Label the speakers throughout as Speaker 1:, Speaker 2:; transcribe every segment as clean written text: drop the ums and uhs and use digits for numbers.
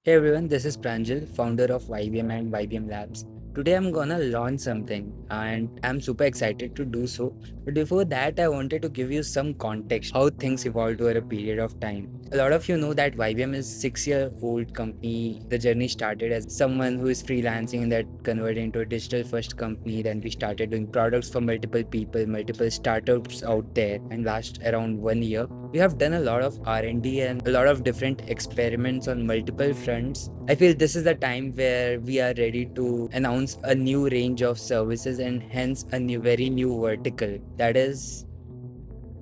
Speaker 1: Hey everyone, this is Pranjal, founder of YBM and YBM Labs. Today I'm gonna launch something and I'm super excited to do so. But before that, I wanted to give you some context how things evolved over a period of time. A lot of you know that YBM is 6-year-old company. The journey started as someone who is freelancing and that converted into a digital first company. Then we started doing products for multiple people, multiple startups out there, and last around 1 year we have done a lot of R&D and a lot of different experiments on multiple fronts. I feel this is the time where we are ready to announce a new range of services and hence a very new vertical, that is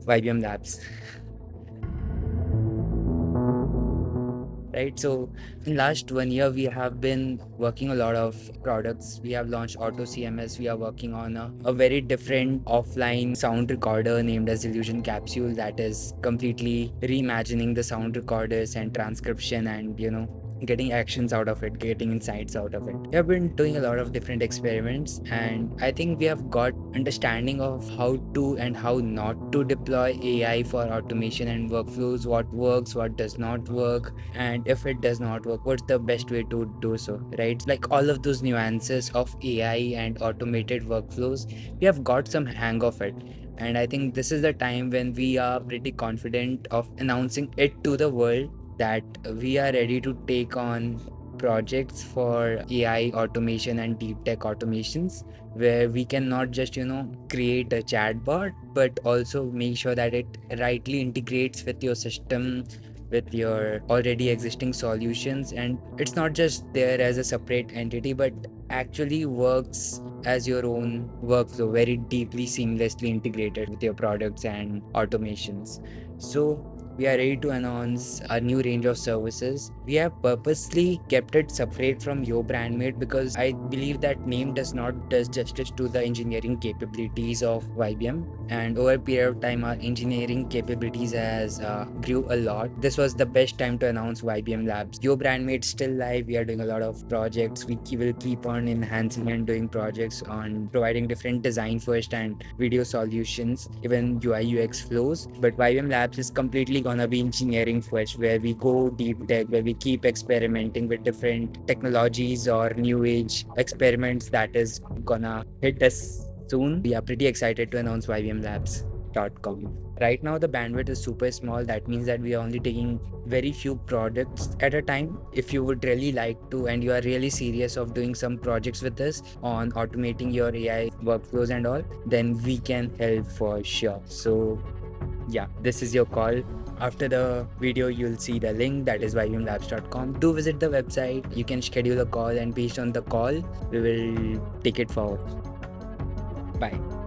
Speaker 1: YBM Labs. Right, so in last 1 year we have been working a lot of products. We have launched auto cms. We are working on a very different offline sound recorder named as illusion capsule that is completely reimagining the sound recorders and transcription and getting actions out of it, getting insights out of it. We have been doing a lot of different experiments and I think we have got understanding of how to and how not to deploy AI for automation and workflows, what works, what does not work, and if it does not work, what's the best way to do so, right? Like all of those nuances of AI and automated workflows, we have got some hang of it. And I think this is the time when we are pretty confident of announcing it to the world that we are ready to take on projects for AI automation and deep tech automations where we can not just create a chatbot but also make sure that it rightly integrates with your system, with your already existing solutions, and it's not just there as a separate entity but actually works as your own workflow, very deeply seamlessly integrated with your products and automations. So we are ready to announce a new range of services. We have purposely kept it separate from Yo Brandmate because I believe that name does not does justice to the engineering capabilities of YBM. And over a period of time, our engineering capabilities has grew a lot. This was the best time to announce YBM Labs. Yo Brandmate still live. We are doing a lot of projects. Will keep on enhancing and doing projects on providing different design first and video solutions, even UI UX flows. But YBM Labs is completely gonna be engineering first, where we go deep tech, where we keep experimenting with different technologies or new age experiments that is gonna hit us soon. We are pretty excited to announce YBMLabs.com. Right now, the bandwidth is super small. That means that we are only taking very few products at a time. If you would really like to and you are really serious of doing some projects with us on automating your AI workflows and all, then we can help for sure. So yeah, this is your call. After the video, you'll see the link, that is ybmlabs.com. Do visit the website. You can schedule a call and based on the call, we will take it forward. Bye.